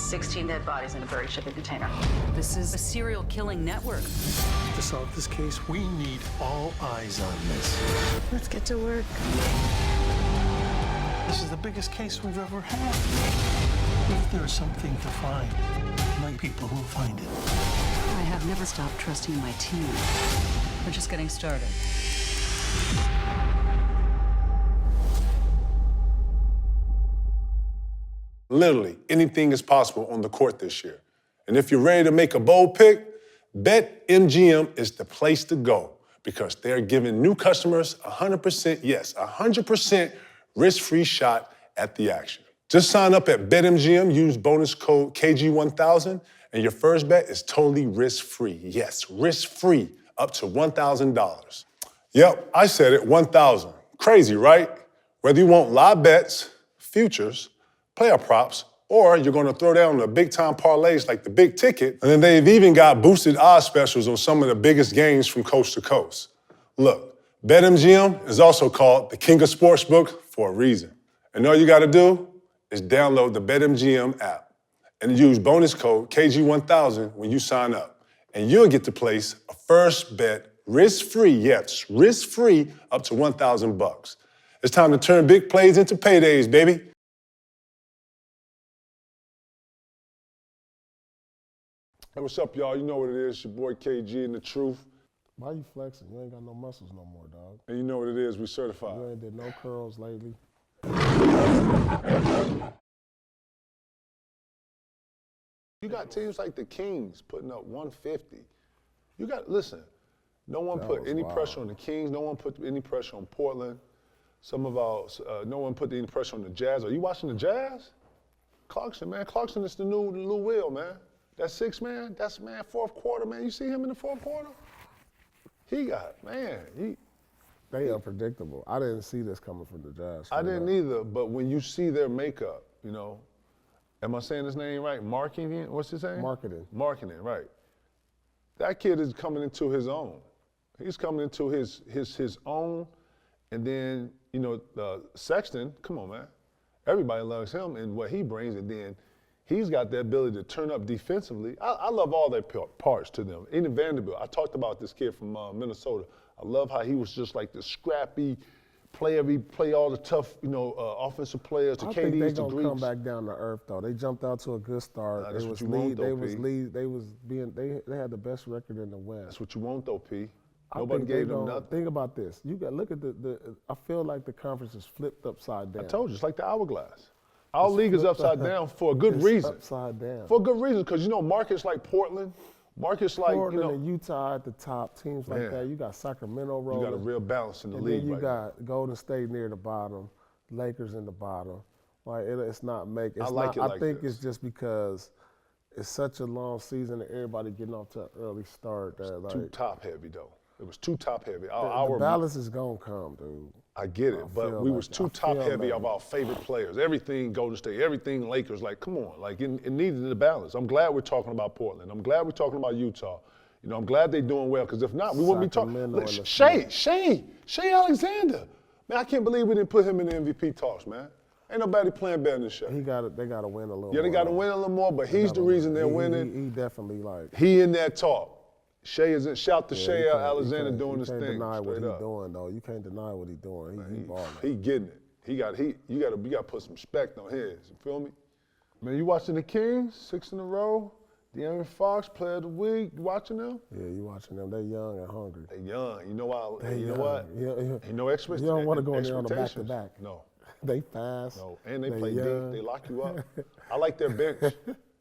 16 dead bodies in a buried shipping container. This is a serial killing network. To solve this case, we need all eyes on this. Let's get to work. This is the biggest case we've ever had. If there's something to find, my people will find it. I have never stopped trusting my team. We're just getting started. Literally, anything is possible on the court this year. And if you're ready to make a bold pick, BetMGM is the place to go because they're giving new customers 100%, yes, 100% risk-free shot at the action. Just sign up at BetMGM, use bonus code KG1000, and your first bet is totally risk-free. Yes, risk-free, up to $1,000. Yep, I said it, 1,000. Crazy, right? Whether you want live bets, futures, player props, or you're gonna throw down the big-time parlays like the big ticket, and then they've even got boosted odds specials on some of the biggest games from coast to coast. Look, BetMGM is also called the King of Sportsbook for a reason. And all you gotta do is download the BetMGM app and use bonus code KG1000 when you sign up. And you'll get to place a first bet risk-free, yes, risk-free, up to $1,000. It's time to turn big plays into paydays, baby. Hey, what's up, y'all? You know what it is. Your boy KG and the truth. Why you flexing? You ain't got no muscles no more, dog. And you know what it is. We certified. You ain't did no curls lately. You got teams like the Kings putting up 150. You got, listen, no one put any pressure on the Kings. No one put any pressure on Portland. Some of our, no one put any pressure on the Jazz. Are you watching the Jazz? Clarkson, man. Clarkson is the new Will, man. That six man, that's man, fourth quarter, man. You see him in the fourth quarter? He got, man, They unpredictable. I didn't see this coming from the Jazz. I didn't either, but when you see their makeup, you know, am I saying his name right? Marketing, what's his name? Marketing, right. That kid is coming into his own. He's coming into his own, and then, you know, Sexton, come on, man. Everybody loves him and what he brings, and then he's got the ability to turn up defensively. I love all their parts to them. Even Vanderbilt, I talked about this kid from Minnesota. I love how he was just like the scrappy player. He play all the tough, you know, offensive players. The KDs, I think they're the gonna Greeks. come back down to earth though. They jumped out to a good start. That's what you want, though, They had the best record in the West. That's what you want, though, P. I Nobody think gave them nothing. Think about this. You got look at I feel like the conference is flipped upside down. I told you, it's like the hourglass. Our league is upside down for a good reason. Upside down. For a good reason, because you know markets like Portland, markets like and Utah at the top, teams like that. You got Sacramento rolling. You got a real balance in the league. And then you right got Golden State near the bottom, Lakers in the bottom. Like it's not making. I think it's just because it's such a long season and everybody getting off to an early start. It's too top heavy though. It was too top heavy. The balance is gonna come, dude. I get it, but we was too top heavy of our favorite players. Everything Golden State, everything Lakers. Like, come on, like it needed the balance. I'm glad we're talking about Portland. I'm glad we're talking about Utah. You know, I'm glad they're doing well because if not, we wouldn't be talking. Shea Alexander, man, I can't believe we didn't put him in the MVP talks, man. Ain't nobody playing better than Shea. They got to win a little. Yeah, they got to win a little more, but he's the reason they're winning. He definitely like. He in that talk. Shea isn't. Shout to Shea Alexander doing his thing. You can't deny what he's up. doing, though. You can't deny what he's doing. He balling. He getting it. You got to put some respect on his. You feel me? Man, you watching the Kings 6 in a row? De'Aaron Fox, Player of the Week. You watching them? Yeah, you watching them. They young and hungry. They young. You know why? You know what? Yeah. Ain't no expectations. You don't want to go in there on a back-to-back. No. They fast. No, and they play deep. They lock you up. I like their bench.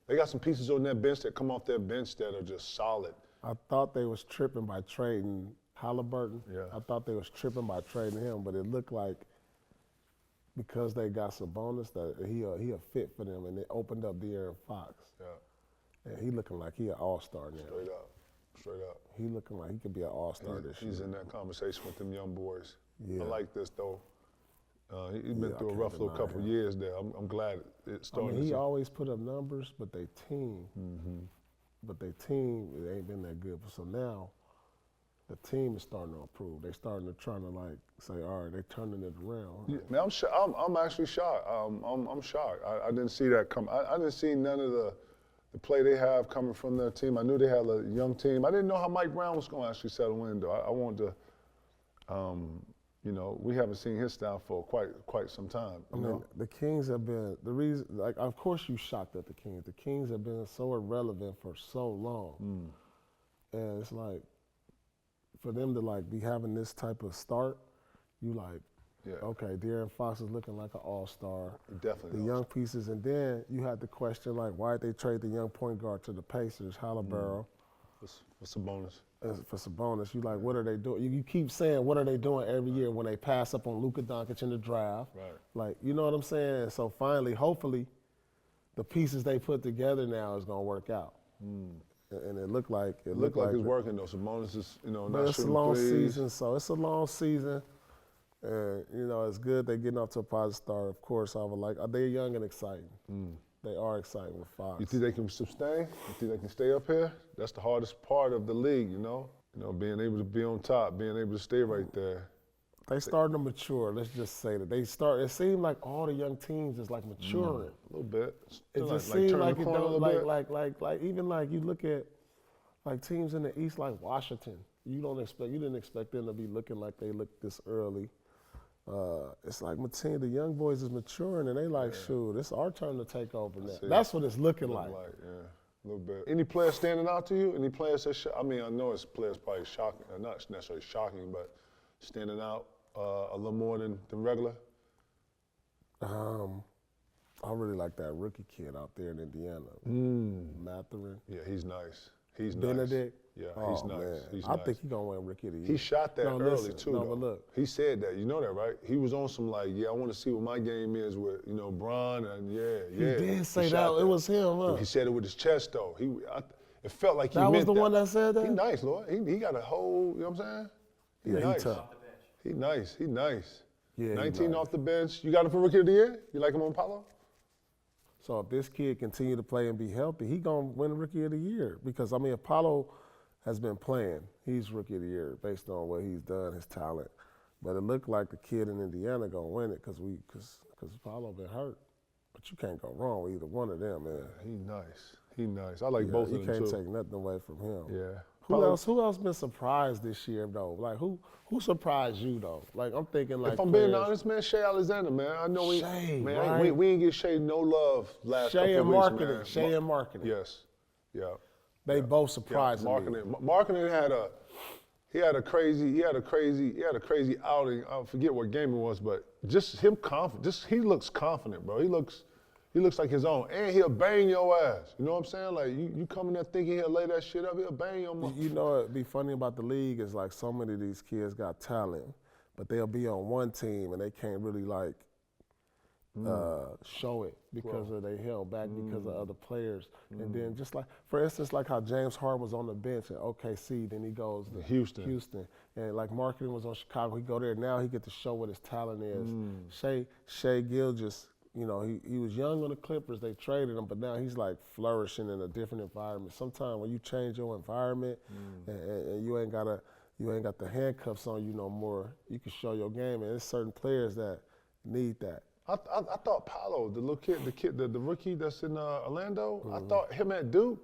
They got some pieces on that bench that come off their bench that are just solid. I thought they was tripping by trading Halliburton. Yeah. I thought they was tripping by trading him, but it looked like because they got Sabonis that he a fit for them, and it opened up De'Aaron Fox. Yeah. And he looking like he an all-star now. Straight up. He looking like he could be an all-star this year. He's in that conversation with them young boys. Yeah. I like this though. He's been through a rough little couple years there. I'm glad it started. He always put up numbers, but they team. Mm-hmm. But they team, it ain't been that good. So now, the team is starting to improve. They starting to try to like say, all right, they turning it around. Yeah, man, I'm actually shocked. I'm shocked. I didn't see that come. I didn't see none of the play they have coming from their team. I knew they had a young team. I didn't know how Mike Brown was going to actually settle in, though. I wanted to, you know, we haven't seen his style for quite some time. You know? The Kings have been, the reason, like, of course you shocked at the Kings. The Kings have been so irrelevant for so long. And it's like, for them to like be having this type of start, you like, okay, De'Aaron Fox is looking like an all-star. Definitely. The young pieces, and then you had the question like, why did they trade the young point guard to the Pacers, Halliburton? What's the bonus? For Sabonis, you like, what are they doing? You keep saying, what are they doing every year when they pass up on Luka Doncic in the draft? Right. Like, you know what I'm saying? So finally, hopefully, the pieces they put together now is gonna work out. And it looked like it's working though. Sabonis is, you know, but not it's a shooting long threes. season, so it's a long season. And, you know, it's good they're getting off to a positive start. Of course, I would like, they're young and exciting. They are exciting with Fox. You think they can sustain? You think they can stay up here? That's the hardest part of the league, you know? You know, being able to be on top, being able to stay right there. They starting to mature, let's just say that. It seemed like all the young teams is like maturing. A little bit. It Like just seemed turn like the it corner a don't, little bit. like even like you look at like teams in the East like Washington. You didn't expect them to be looking like they looked this early. It's like the young boys is maturing and they like, shoot, it's our turn to take over now. That's what it's looking like. Yeah, a little bit. Any players standing out to you? Any players that I mean, I know it's players probably shocking, not necessarily shocking, but standing out a little more than regular? I really like that rookie kid out there in Indiana, Mathurin. Yeah, he's nice. He's Benedict. nice. Yeah, he's nice. Man. He's I nice. think he's gonna win Rookie of the Year. He shot that early too. No, though. but look, he said that. You know that, right? He was on some like, I want to see what my game is with, Bron, and he did say that. It was him, huh? He said it with his chest though. It felt like he that meant was the one that said that. He nice, Lord. He got a whole. You know what I'm saying? He Yeah, nice. he tough. He nice. He nice. Yeah, 19 nice. off the bench. You got him for Rookie of the Year? You like him on Apollo? So if this kid continue to play and be healthy, he gonna win Rookie of the Year because I mean Apollo has been playing. He's Rookie of the Year based on what he's done, his talent. But it looked like the kid in Indiana gonna win it because Apollo been hurt. But you can't go wrong with either one of them, man. He nice. He nice. I like both of them You can't too. take nothing away from him. Yeah. Who else been surprised this year though? Like who surprised you though? Like I'm thinking like If I'm being honest, man, Shea Alexander, man. I know we ain't get Shea no love last couple and weeks, marketing. man. Shea and marketing. Yes. Yeah. They both surprised me. Marketing had a crazy outing. I forget what game it was, but just him confident. He looks confident, bro. He looks like his own, and he'll bang your ass. You know what I'm saying? Like you come in there thinking he'll lay that shit up, he'll bang your mother. You know what'd be funny about the league is like so many of these kids got talent, but they'll be on one team and they can't really like show it because they held back because of other players. And then just like, for instance, like how James Harden was on the bench at OKC, then he goes to Houston. And like marketing was on Chicago, he go there, now he get to show what his talent is. Shea Gilgeous, you know, he was young on the Clippers, they traded him, but now he's like flourishing in a different environment. Sometimes when you change your environment and you ain't got the handcuffs on you no more, you can show your game, and there's certain players that need that. I thought Paolo, the little kid, the rookie that's in Orlando, I thought him at Duke.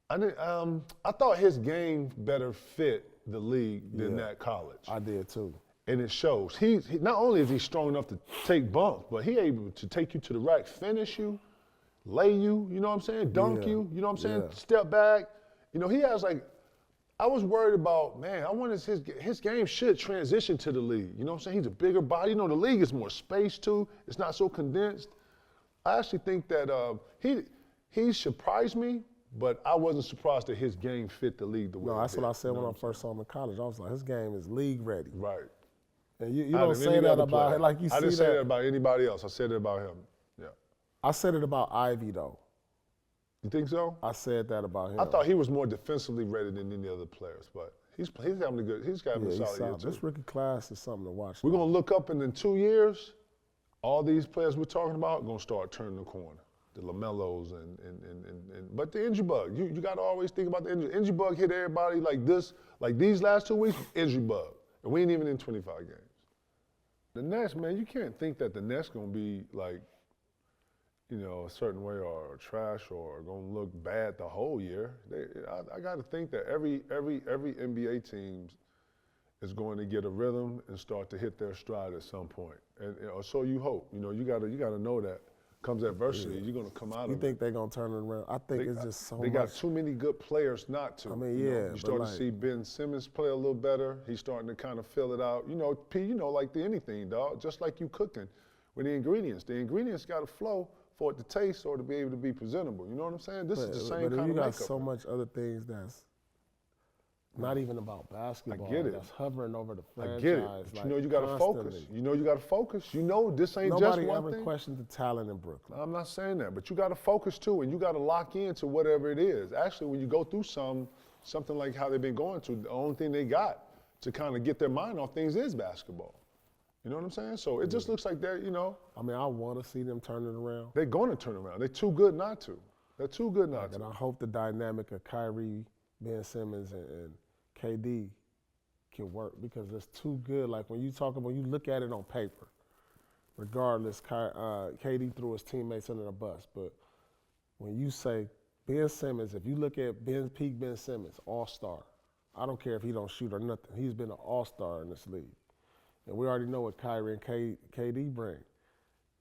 I thought his game better fit the league than that college. I did too. And it shows. He not only is he strong enough to take bumps, but he able to take you to the rack, finish you, lay you. You know what I'm saying? Dunk you. You know what I'm saying? Step back. You know, he has like. I was worried about, man, I wanted his game should transition to the league. You know what I'm saying? He's a bigger body. You know, the league is more space too. It's not so condensed. I actually think that he surprised me, but I wasn't surprised that his game fit the league the way it did. No, that's what I said when I first saw him in college. I was like, his game is league ready. Right. And you don't say that about him. Like you see I didn't say that about anybody else. I said it about him. Yeah. I said it about Ivy though. You think so? I said that about him. I thought he was more defensively ready than any other players, but he's having a good. He's having a solid year too. This rookie class is something to watch. We're gonna look up, and in 2 years, all these players we're talking about are gonna start turning the corner. the LaMelos but the injury bug. You got to always think about the injury. Injury bug hit everybody like this, like these last 2 weeks. Injury bug, and we ain't even in 25 games. The Nets, man, you can't think that the Nets gonna be like, a certain way or trash or gonna look bad the whole year. I got to think that every NBA team is going to get a rhythm and start to hit their stride at some point, or so you hope. You gotta know that. Comes adversity, you're going to come out of it. You think they're going to turn it around? I think it's just so much. They got too many good players not to. I mean, You start to see Ben Simmons play a little better. He's starting to kind of fill it out. P, like anything, dog, just like you cooking with the ingredients. The ingredients got to flow for it to taste or to be able to be presentable. You know what I'm saying? This is the same kind of makeup. But you got so much other things that's not even about basketball. I get it. That's hovering over the franchise. I get it. But you got to focus. You got to focus. This ain't just one thing. Nobody ever questioned the talent in Brooklyn. I'm not saying that, but you got to focus too, and you got to lock into whatever it is. Actually, when you go through something like how they've been going through, the only thing they got to kind of get their mind off things is basketball. You know what I'm saying? So it just looks like they're, I mean, I want to see them turn it around. They're going to turn around. They're too good not to. They're too good not to. And I hope the dynamic of Kyrie, Ben Simmons, and KD can work because it's too good. Like when you look at it on paper, regardless, KD threw his teammates under the bus. But when you say Ben Simmons, if you look at peak Ben Simmons, all-star, I don't care if he don't shoot or nothing. He's been an all-star in this league. And we already know what Kyrie and KD bring.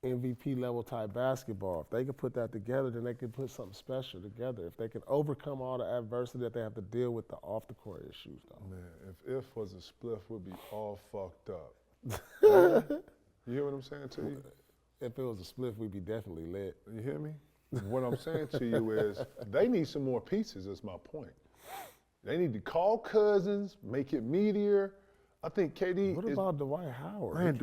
MVP level type basketball. If they could put that together, then they could put something special together. If they can overcome all the adversity that they have to deal with the off the court issues, though. Man, if was a spliff, we'd be all fucked up. You hear what I'm saying to you? If it was a spliff, we'd be definitely lit. You hear me? What I'm saying to you is they need some more pieces, is my point. They need to call Cousins, make it meatier. I think KD. What about Dwight Howard? Man,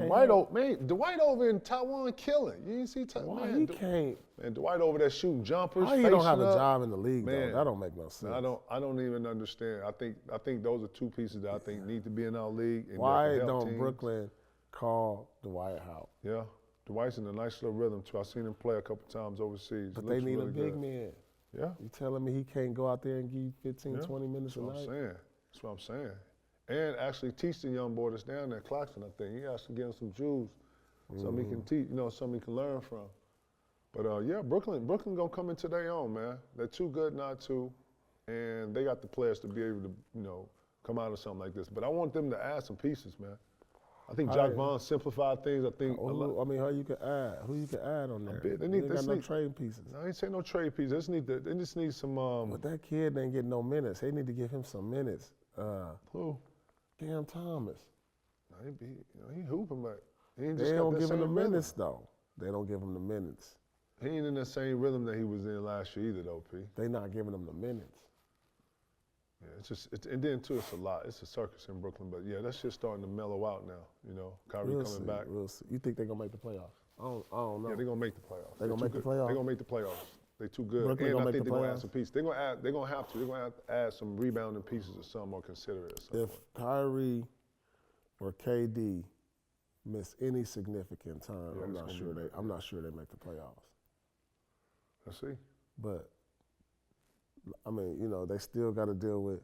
Dwight over in Taiwan killing. You didn't see Why he can't? Man, Dwight over there shooting jumpers. Why he don't have a job in the league, man, though? That don't make no sense. I don't even understand. I think those are two pieces that I think need to be in our league. And why don't Brooklyn call Dwight Howard? Yeah, Dwight's in a nice little rhythm too. I've seen him play a couple times overseas. But they need really a big man. Yeah. You telling me he can't go out there and give you 15, 20 minutes a night? That's what I'm saying. And actually teach the young boy that's down there, Claxton, I think. He has to get him some jewels, something he can teach, something he can learn from. But Brooklyn gonna come into their own, man. They're too good not to, and they got the players to be able to, come out of something like this. But I want them to add some pieces, man. I think Jacques Vaughn simplified things. I think. Who you can add on there? They got no trade pieces. I ain't saying no trade pieces. They just need some. But that kid ain't getting no minutes. They need to give him some minutes. Who? Cam Thomas. He hooping, but they don't give him the minutes, though. They don't give him the minutes. He ain't in the same rhythm that he was in last year either, though, P. They not giving him the minutes. Yeah, and then too, it's a lot. It's a circus in Brooklyn, but yeah, that shit's starting to mellow out now. Kyrie coming back. We'll see. You think they're gonna make the playoffs? I don't know. Yeah, they're gonna make the playoffs. They're gonna make the playoffs. They're gonna make the playoffs. They're too good. Brooklyn and I think they're gonna add some pieces. They're gonna have to add some rebounding pieces or something more considerate. If Kyrie or KD miss any significant time, I'm not sure they make the playoffs. Let's see. But I mean, they still got to deal with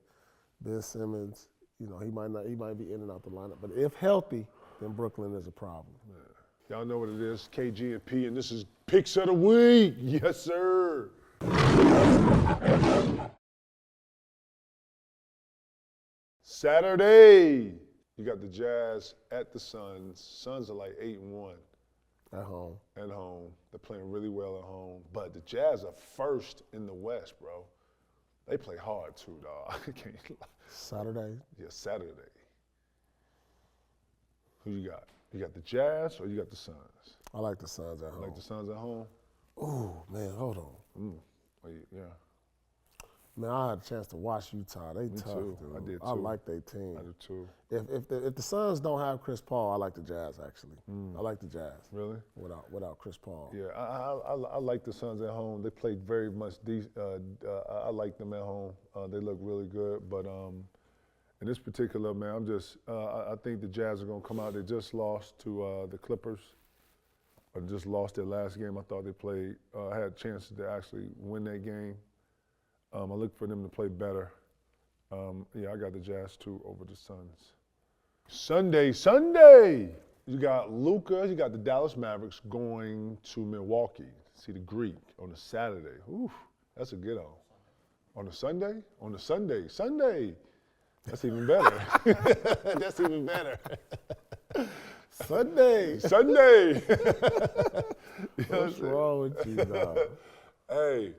Ben Simmons. He might be in and out the lineup. But if healthy, then Brooklyn is a problem. Yeah. Y'all know what it is, KG and P, and this is Picks of the Week. Yes, sir. Saturday, you got the Jazz at the Suns. Suns are like 8-1. At home. At home. They're playing really well at home. But the Jazz are first in the West, bro. They play hard too, dog. I can't lie. Saturday? Yeah, Saturday. Who you got? You got the Jazz or you got the Suns? I like the Suns at home. Like the Suns at home? Ooh, man, hold on. Yeah. Man, I had a chance to watch Utah. They tough, too. dude. I did too. I like their team. I do too. If the Suns don't have Chris Paul, I like the Jazz actually. I like the Jazz. Really? Without Chris Paul. Yeah, I like the Suns at home. They played very much decent. I like them at home. They look really good. But in this particular, man, I think the Jazz are gonna come out. They just lost to the Clippers. just lost their last game. I thought they played, had chances to actually win that game. I look for them to play better. Yeah, I got the Jazz too over the Suns. Sunday! You got Luka, you got the Dallas Mavericks going to Milwaukee to see the Greek on a Saturday. Oof, that's a get on. On a Sunday? On a Sunday! That's even better. That's even better. Sunday! What's wrong with you, dog? Hey,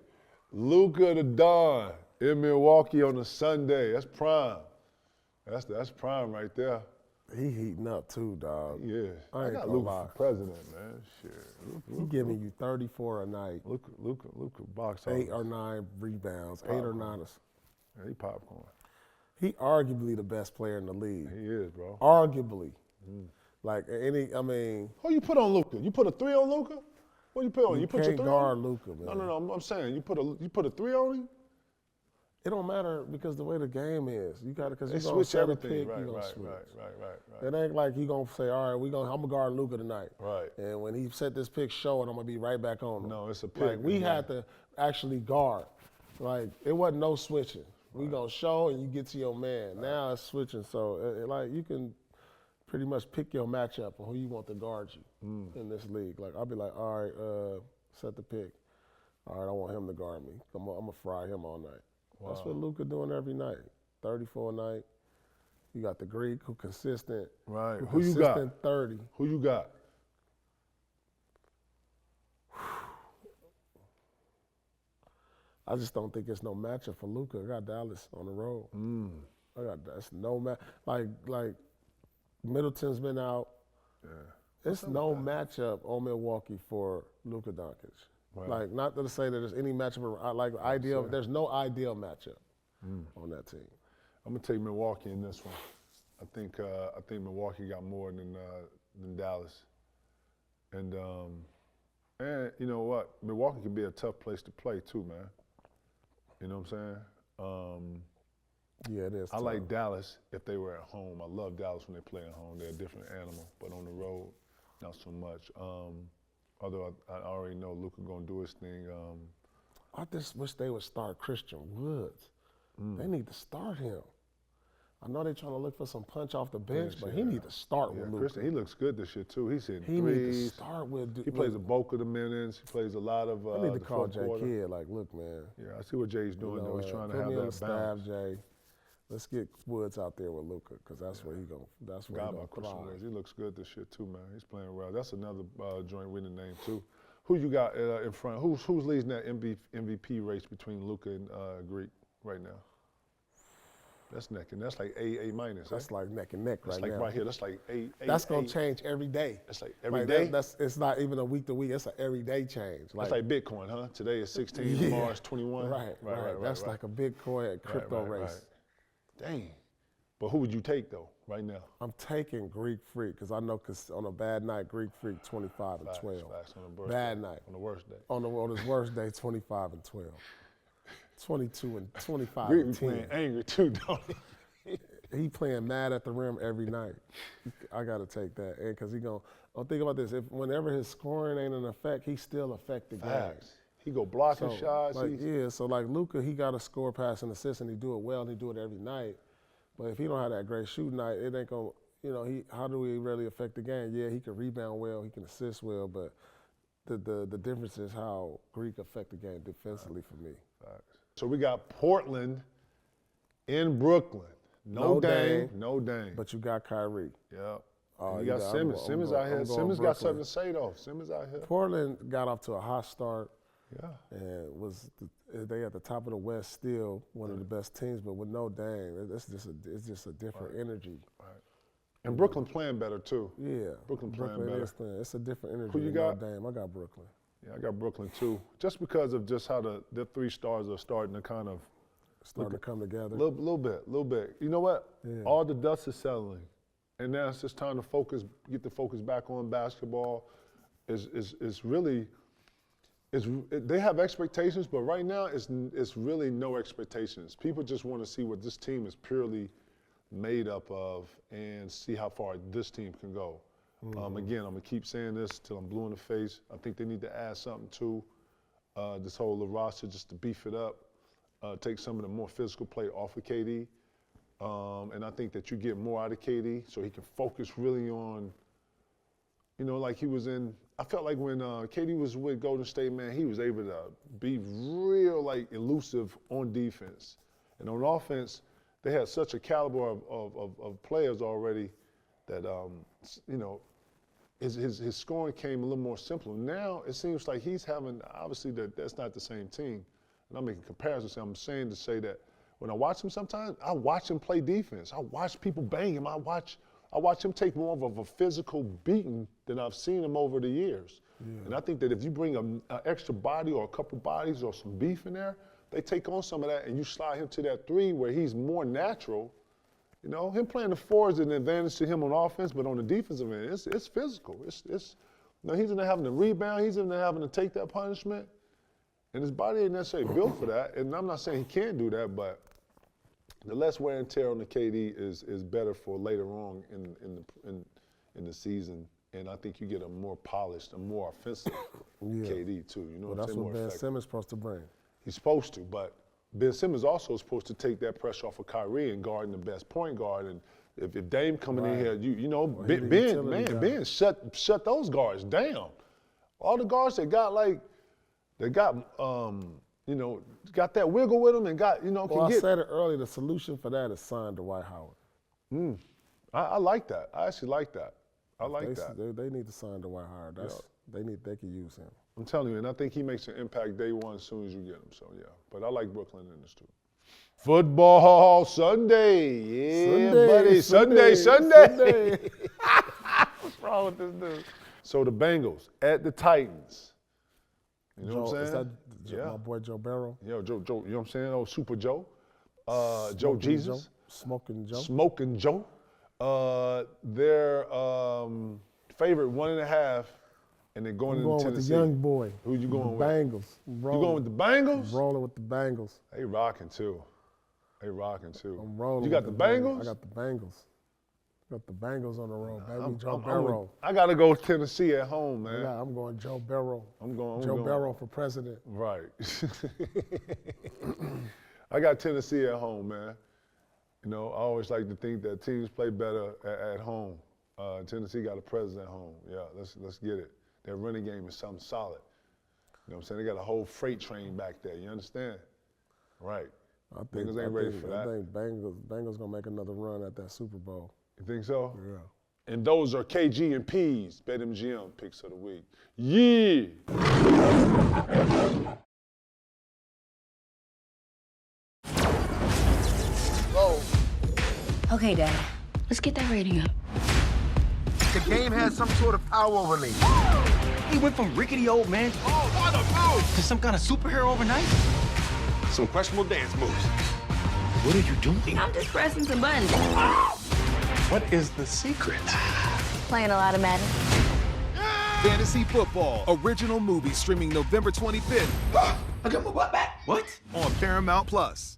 Luka the Don in Milwaukee on a Sunday. That's prime. That's prime right there. He heating up too, dog. Yeah. I ain't got gonna Luka lie. for president, man. Shit. He giving you 34 a night. Luka box 8 office. or 9 rebounds, 8 or 9. Yeah, he popcorn. He arguably the best player in the league. He is, bro. Arguably. Mm. Like Who you put on Luka? You put a 3 on Luka? What you put on? you You put your can't 3 guard on? Luka, man. No. I'm saying you put a 3 on him. It don't matter because the way the game is, you got to because They you gonna switch set a everything. pick, Right, you gonna right, switch. right. It ain't like you gonna say, all right, I'm gonna guard Luka tonight. Right. And when he set this pick short, I'm gonna be right back on him. No, it's a pick. Like we had to actually guard. Like it wasn't no switching. We gonna show and you get to your man. Now it's switching. So like you can pretty much pick your matchup on who you want to guard you in this league. Like I'll be like, all right, set the pick. All right, I want him to guard me. I'm gonna fry him all night. Wow. That's what Luka doing every night. 34 a night. You got the Greek who consistent. Right. Who you got? consistent 30. Who you got? I just don't think it's no matchup for Luka. I got Dallas on the road. That's no match. Like Middleton's been out. Yeah. It's no matchup on Milwaukee for Luka Doncic. Right. Like not to say that there's any matchup. Like ideal. There's no ideal matchup on that team. I'm gonna take Milwaukee in this one. I think Milwaukee got more than Dallas, and you know what? Milwaukee can be a tough place to play too, man. You know what I'm saying? Yeah, it is. I tough. like Dallas if they were at home. I love Dallas when they play at home. They're a different animal, but on the road, not so much. Although I already know Luka gonna do his thing. I just wish they would start Christian Woods. They need to start him. I know they're trying to look for some punch off the bench, but he need to start with Luka. Christian, he looks good this year too. He's hitting He threes. need to start with. He plays the bulk of the minutes. He plays a lot of. I need to the call fourth Jay quarter. Kidd. Like, look, man. Yeah, I see what Jay's doing though. He's trying to put have me on the that balance. staff, Jay. Let's get Woods out there with Luka, because that's where he gonna. That's where he God gonna about Christian thrive. Woods. He looks good this year too, man. He's playing well. That's another joint we didn't name too. Who you got in front? Who's leading that MVP race between Luka and Greek right now? That's neck and that's like A minus. That's like neck and neck That's right like now. right here. That's like A. That's gonna change every day. It's like every Like, day. It's not even a week to week. It's an everyday change. That's like Bitcoin, huh? Today is 16, Yeah. tomorrow is 21. Right. That's like a Bitcoin crypto race. Dang. But who would you take though, right now? I'm taking Greek Freak because I know on a bad night, Greek Freak 25 and 12. Facts on the worst Bad day. night. On the worst day. On his worst day, 25 and 12. 22 and 25 Greek and 10. playing angry too, don't he? He playing mad at the rim every night. I got to take that. And because think about this. Whenever his scoring ain't in effect, he still affect the game. Facts. He go blocking shots. So like Luka, he got to score, pass, and assist, and he do it well, and he do it every night. But if he don't have that great shooting night, it ain't going to, how do we really affect the game? Yeah, he can rebound well, he can assist well, but the difference is how Greek affect the game defensively for me. Facts. So we got Portland in Brooklyn. No Dame. But you got Kyrie. Yep. Oh, you got Simmons. Simmons out here. Simmons got something to say though. Simmons out here. Portland got off to a hot start. Yeah. And they at the top of the West still one of the best teams, but with no Dame, it's just a different energy. Right. And Brooklyn playing better too. Yeah. Brooklyn playing better. It's a different energy. Who you got? No Dame. I got Brooklyn. Yeah, I got Brooklyn too. Just because of just how the 3 stars are starting to kind of to come together. Little bit. You know what? Yeah. All the dust is settling, and now it's just time to get the focus back on basketball. They have expectations, but right now it's really no expectations. People just want to see what this team is purely made up of and see how far this team can go. Again, I'm going to keep saying this till I'm blue in the face. I think they need to add something to this whole roster just to beef it up, take some of the more physical play off of KD. And I think that you get more out of KD so he can focus really on, like he was in, I felt like when KD was with Golden State, man, he was able to be real, elusive on defense. And on offense, they had such a caliber of players already that, his scoring came a little more simple. Now it seems like he's having, obviously that's not the same team. And I'm making comparisons. I'm saying to say that when I watch him sometimes, I watch him play defense. I watch people bang him. I watch him take more of a physical beating than I've seen him over the years. Yeah. And I think that if you bring an extra body or a couple bodies or some beef in there, they take on some of that and you slide him to that three where he's more natural. Him playing the four is an advantage to him on offense, but on the defensive end, it's physical. He's in there having to rebound. He's in there having to take that punishment. And his body ain't necessarily built for that. And I'm not saying he can't do that, but the less wear and tear on the KD is better for later on in the season. And I think you get a more polished, a more offensive KD too. Well, that's what Ben Simmons supposed to bring. He's supposed to, but Ben Simmons also is supposed to take that pressure off of Kyrie and guarding the best point guard. And if Dame coming in here, Ben shut those guards down. All the guards that got got that wiggle with them and got, I said it earlier, the solution for that is sign Dwight Howard. I like that. I actually like that. I like that. They need to sign Dwight Howard. They can use him. I'm telling you, and I think he makes an impact day one as soon as you get him. So, yeah. But I like Brooklyn in this, too. Football Sunday. Yeah, buddy. Sunday. What's wrong with this dude? So the Bengals at the Titans. You know what I'm saying? Is that my boy Joe Burrow? Yeah, Joe, you know what I'm saying? Oh, Super Joe. Joe Jesus. Smoking Joe. Smoking Joe. Their favorite 1.5, and they're going into Tennessee. With the young boy. Who you going with? Bengals. You going with the Bengals? I'm rolling with the Bengals. They rocking too. I'm rolling. You got the Bengals? I got the Bengals. Got the Bengals on the road, baby. Joe Burrow. I got to go with Tennessee at home, man. Yeah, I'm going Joe Burrow. I'm going Joe Burrow for president. Right. I got Tennessee at home, man. I always like to think that teams play better at home. Tennessee got a president at home. Yeah, let's get it. Their running game is something solid. You know what I'm saying? They got a whole freight train back there. You understand? Right. Bengals ain't ready for that. I think Bengals gonna make another run at that Super Bowl. You think so? Yeah. And those are KG and P's BetMGM picks of the week. Yeah. Okay, Dad. Let's get that rating up. The game has some sort of power over me. He went from rickety old man to some kind of superhero overnight. Some questionable dance moves. What are you doing? I'm just pressing some buttons. What is the secret? Playing a lot of Madden. Fantasy Football, original movie streaming November 25th. I got my butt back. What? On Paramount Plus.